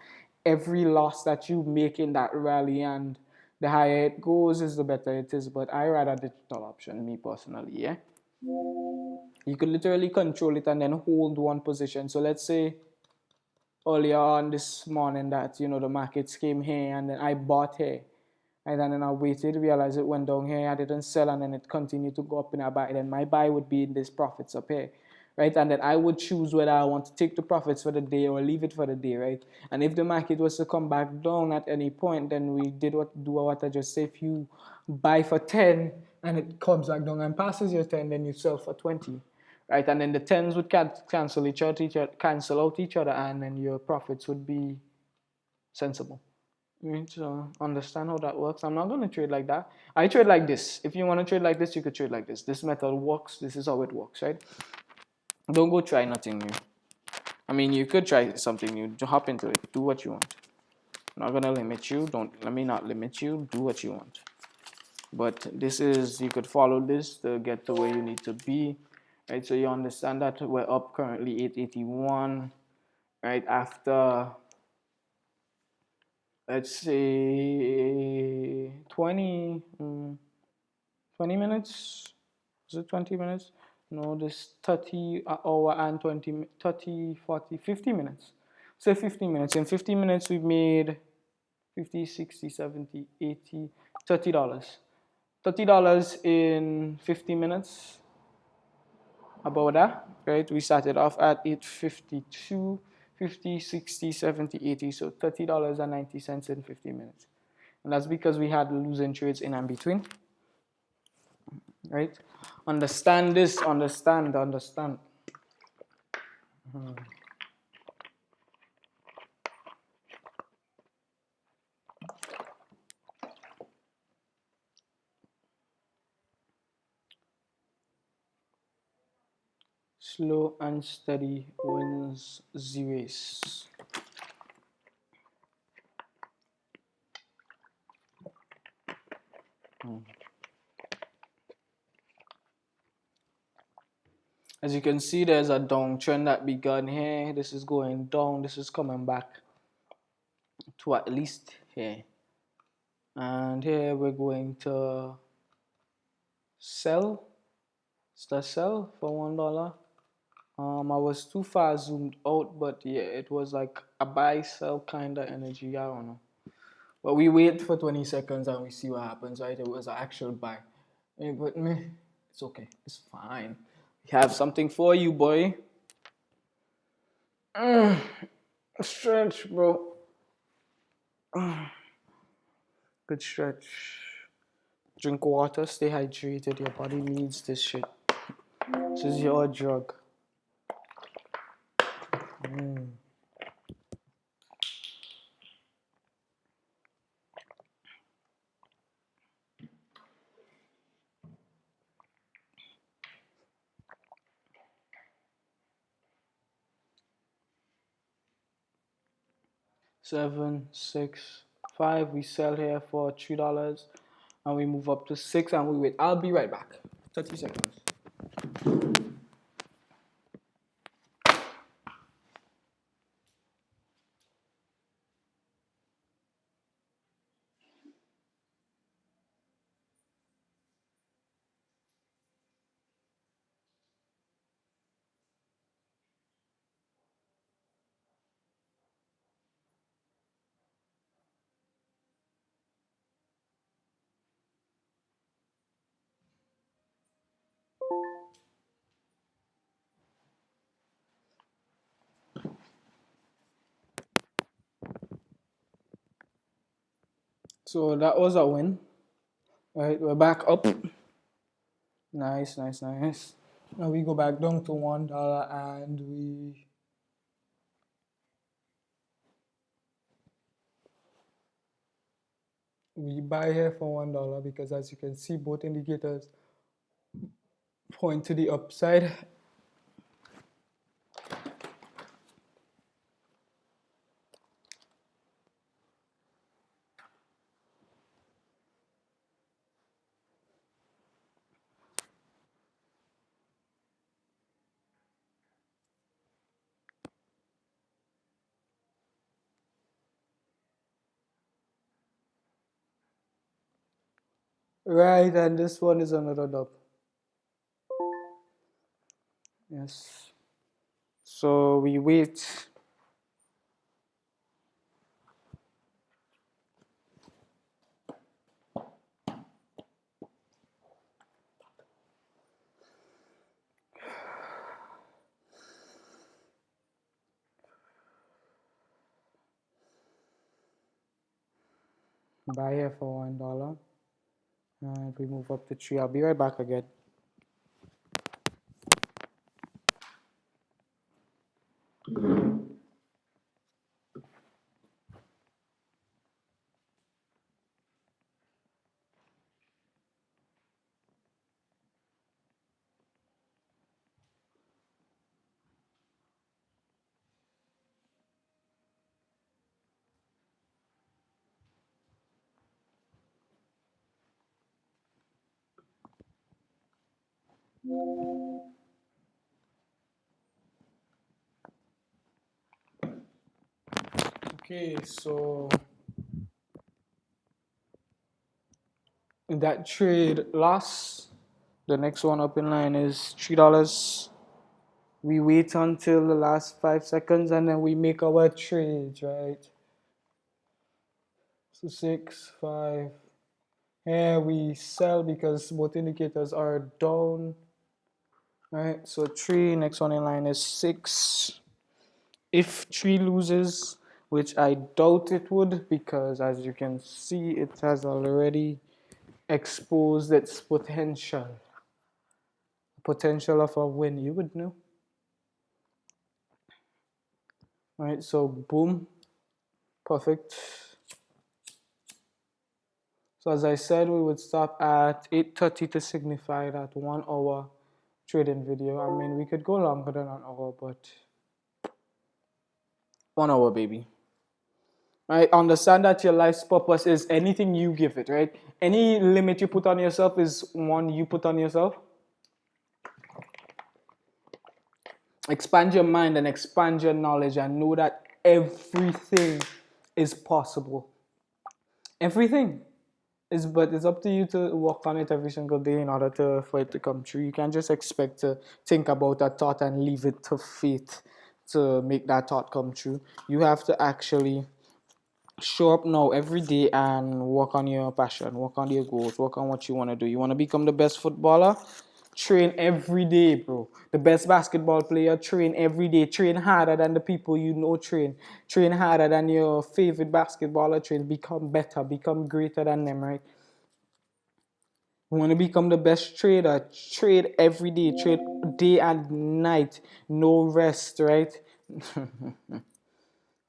Speaker 1: every loss that you make in that rally. And the higher it goes is the better it is. But I rather digital option, me personally, yeah. You could literally control it and then hold one position. So let's say earlier on this morning that the markets came here and then I bought here, and then I waited, realized it went down here, I didn't sell, and then it continued to go up in a buy. Then my buy would be in this profits up here, right? And then I would choose whether I want to take the profits for the day or leave it for the day, right? And if the market was to come back down at any point, then we do what I just said. If you buy for 10 and it comes back down and passes your 10, then you sell for 20, right? And then the tens would cancel cancel out each other, and then your profits would be sensible. You need to understand how that works. I'm not going to trade like that. I trade like this. If you want to trade like this, you could trade like this. This method works. This is how it works, right? Don't go try nothing new. I mean, you could try something new. Hop into it. Do what you want. I'm not gonna limit you. Let me not limit you. Do what you want. But this is, you could follow this to get to where you need to be, right? So you understand that we're up currently 881, right? After, let's say 20 minutes. Is it 20 minutes? No, this 30 hour and 20, 30, 40, 50 minutes. Say 15 minutes. In 50 minutes, we've made 50, 60, 70, 80, $30. $30 in 50 minutes. About that, right? We started off at 852, 50, 60, 70, 80. So $30.90 in 50 minutes. And that's because we had losing trades in and between, right? Understand this, understand. Slow and steady wins the race. As you can see, there's a downtrend that begun here. This is going down. This is coming back to at least here. And here we're going to sell. It's the sell for $1. I was too far zoomed out, but yeah, it was like a buy sell kind of energy. I don't know. But we wait for 20 seconds and we see what happens, right? It was an actual buy. Hey, but me, it's okay. It's fine. We have something for you, boy. Stretch, bro. Good stretch. Drink water, stay hydrated. Your body needs this shit. This is your drug. 7, 6, 5. We sell here for $3 and we move up to 6 and we wait. I'll be right back. 30 seconds. So that was a win. Right, we're back up. Nice. Now we go back down to $1 and we buy here for $1 because as you can see, both indicators point to the upside. Right, and this one is another dub. Yes. So we wait. Buy here for $1 and we move up to 3. I'll be right back again. Okay, so that trade loss, the next one up in line is $3. We wait until the last 5 seconds and then we make our trades, right? So 6, 5. Here we sell because both indicators are down, right? So 3, next one in line is 6. If 3 loses, which I doubt it would, because as you can see, it has already exposed its potential of a win. You would know. All right, so boom, perfect. So as I said, we would stop at 8:30 to signify that 1 hour trading video. I mean, we could go longer than an hour, but 1 hour, baby. Right? Understand that your life's purpose is anything you give it, right? Any limit you put on yourself is one you put on yourself. Expand your mind and expand your knowledge and know that everything is possible. Everything. But it's up to you to work on it every single day in order for it to come true. You can't just expect to think about a thought and leave it to fate to make that thought come true. You have to actually show up now every day and work on your passion, work on your goals, work on what you want to do. You want to become the best footballer? Train every day, bro. The best basketball player, train every day. Train harder than the people you know train. Train harder than your favorite basketballer train. Become better, become greater than them, right? You want to become the best trader? Trade every day, trade day and night, no rest, right?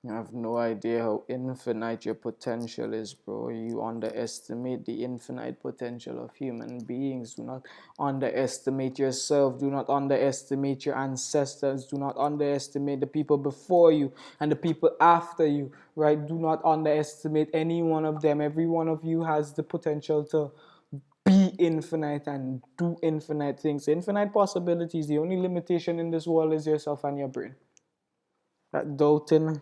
Speaker 1: You have no idea how infinite your potential is, bro. You underestimate the infinite potential of human beings. Do not underestimate yourself. Do not underestimate your ancestors. Do not underestimate the people before you and the people after you, right? Do not underestimate any one of them. Every one of you has the potential to be infinite and do infinite things. Infinite possibilities. The only limitation in this world is yourself and your brain. That doubting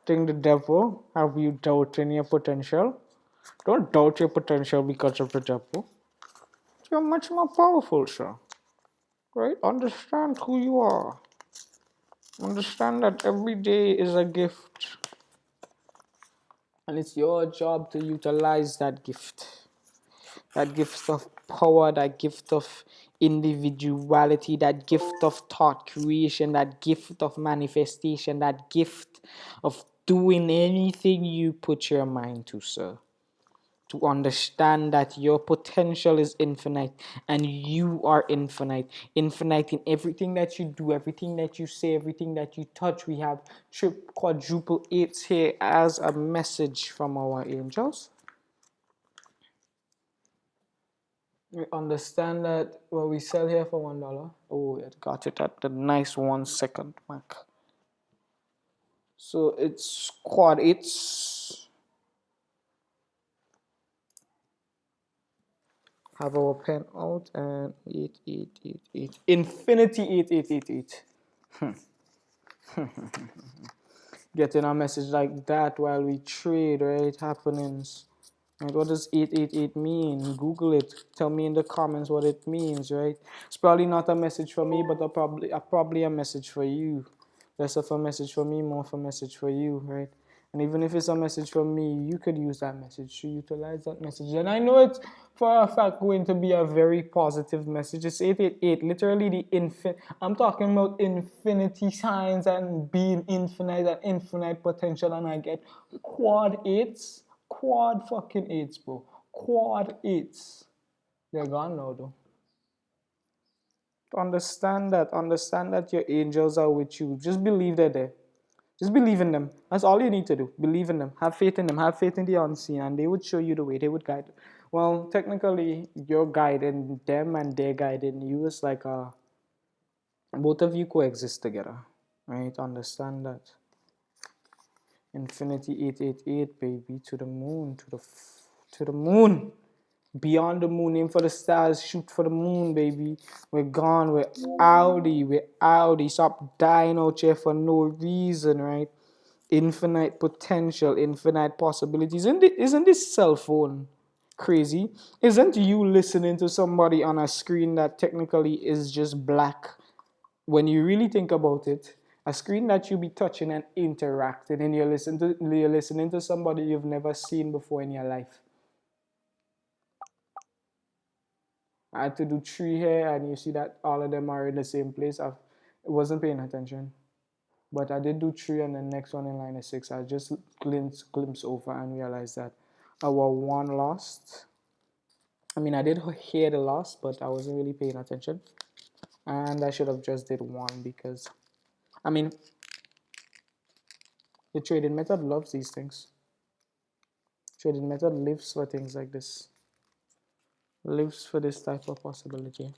Speaker 1: thing, the devil have you doubting your potential. Don't doubt your potential because of the devil. You're much more powerful, sir. Right? Understand who you are. Understand that every day is a gift. And it's your job to utilize that gift. That gift of power, that gift of individuality, that gift of thought creation, that gift of manifestation, that gift of doing anything you put your mind to, sir. To understand that your potential is infinite and you are infinite. Infinite in everything that you do, everything that you say, everything that you touch. We have quadruple eights here as a message from our angels. We understand that what we sell here for $1. Oh, it got it at the nice 1 second mark. So it's quad eights. Have our pen out and 8. Infinity 8888. Getting a message like that while we trade, right? Happenings. Right? What does 888 mean? Google it. Tell me in the comments what it means, right? It's probably not a message for me, but probably a message for you. Less of a message for me, more of a message for you, right? And even if it's a message for me, you could use that message to utilize that message. And I know it's for a fact going to be a very positive message. It's 888, literally the infinite. I'm talking about infinity signs and being infinite and infinite potential. And I get quad eights, quad fucking eights, bro. Quad eights. They're gone now, though. Understand that your angels are with you. Just believe they're there. Just believe in them. That's all you need to do. Believe in them. Have faith in them. Have faith in the unseen, and they would show you the way. They would guide. Well, technically, you're guiding them, and they're guiding you. It's like both of you coexist together, right? Understand that. Infinity 888, baby, to the moon, to the moon, beyond the moon. Aim for the stars, shoot for the moon, baby. We're gone. We're Audi. We're Audi. Stop dying out here for no reason, right? Infinite potential, infinite possibilities. Isn't this cell phone crazy? Isn't you listening to somebody on a screen that technically is just black? When you really think about it, a screen that you be touching and interacting, and you're listening to somebody you've never seen before in your life. I had to do three here, and you see that all of them are in the same place. I wasn't paying attention. But I did do three, and the next one in line is six. I just glimpse over and realized that our one lost. I mean, I did hear the loss, but I wasn't really paying attention. And I should have just did one because, I mean, the trading method loves these things. Trading method lives for things like this. Lives for this type of possibility.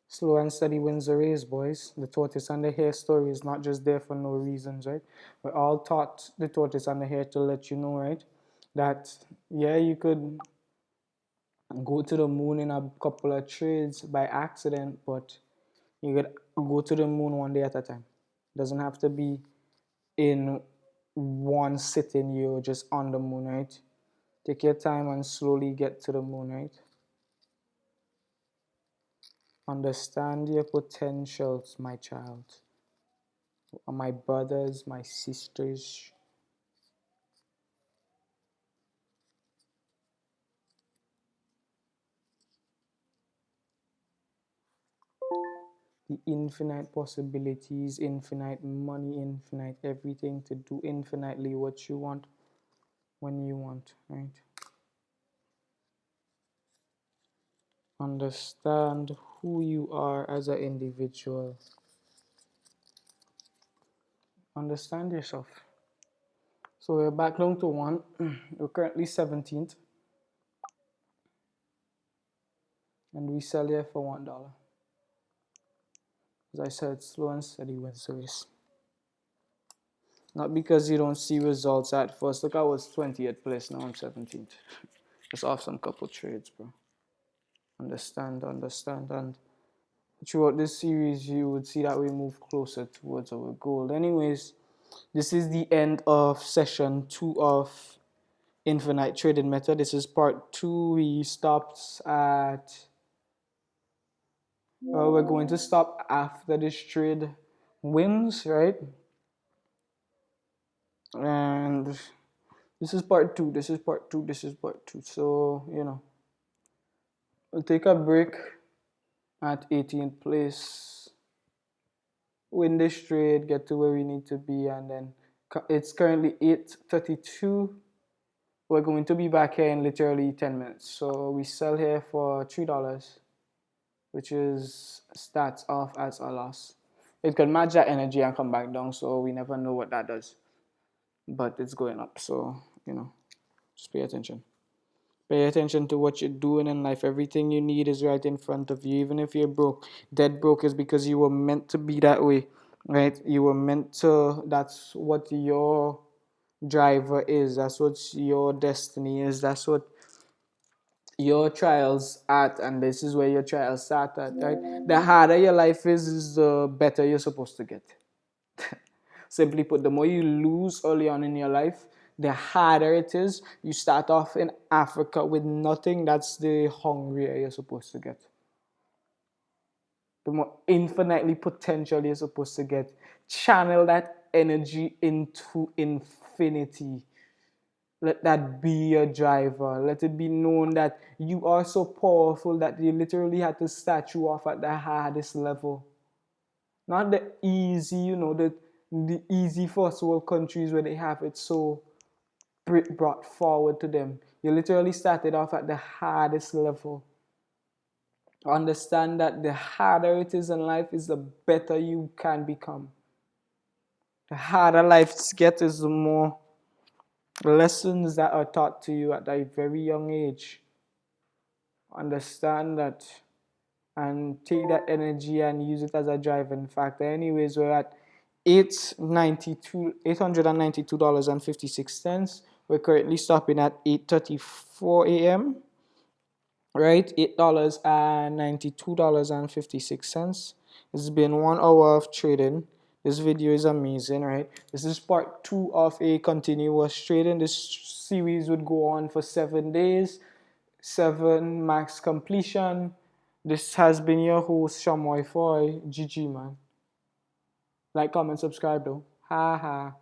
Speaker 1: Slow and steady wins the race, boys. The tortoise and the hare story is not just there for no reasons, right? We're all taught the tortoise and the hare to let you know, right? That, yeah, you could go to the moon in a couple of trades by accident, but you could go to the moon one day at a time. Doesn't have to be in one sitting, you're just on the moon, right? Take your time and slowly get to the moon, right? Understand your potentials, my child. My brothers, my sisters. The infinite possibilities, infinite money, infinite everything to do infinitely what you want when you want, right? Understand who you are as an individual. Understand yourself. So we're back down to one. We're currently 17th. And we sell here for $1. As I said, slow and steady wins the race. Not because you don't see results at first. Look, I was 20th place, now I'm 17th. Just off some couple trades, bro. Understand. And throughout this series, you would see that we move closer towards our goal. Anyways, this is the end of session 2 of Infinite Trading Method. This is part 2. We stopped at... we're going to stop after this trade wins, right? And this is part 2. This is part 2. This is part 2. So, we'll take a break at 18th place, win this trade, get to where we need to be, and then it's currently 8:32. We're going to be back here in literally 10 minutes. So we sell here for $3, which is starts off as a loss. It could match that energy and come back down, so we never know what that does. But it's going up, so just pay attention. Pay attention to what you're doing in life. Everything you need is right in front of you. Even if you're broke, dead broke is because you were meant to be that way, right? You were meant to, that's what your driver is. That's what your destiny is. That's what your trials at, and this is where your trials start at, right? The harder your life is the better you're supposed to get. Simply put, the more you lose early on in your life, the harder it is. You start off in Africa with nothing, that's the hungrier you're supposed to get. The more infinitely potential you're supposed to get. Channel that energy into infinity. Let that be your driver. Let it be known that you are so powerful that you literally had to start you off at the hardest level. Not the easy, the easy first world countries where they have it so brought forward to them. You literally started off at the hardest level. Understand that the harder it is in life is the better you can become. The harder life gets is the more lessons that are taught to you at a very young age. Understand that and take that energy and use it as a driving factor. Anyways, we're at $892.56. We're currently stopping at 8:34 a.m. Right, $8.92.56. It's been 1 hour of trading. This video is amazing, right? This is part 2 of a continuous trading. This series would go on for 7 days, 7 max completion. This has been your host, Shamoy Foy. GG, man. Like, comment, subscribe, though. Ha ha.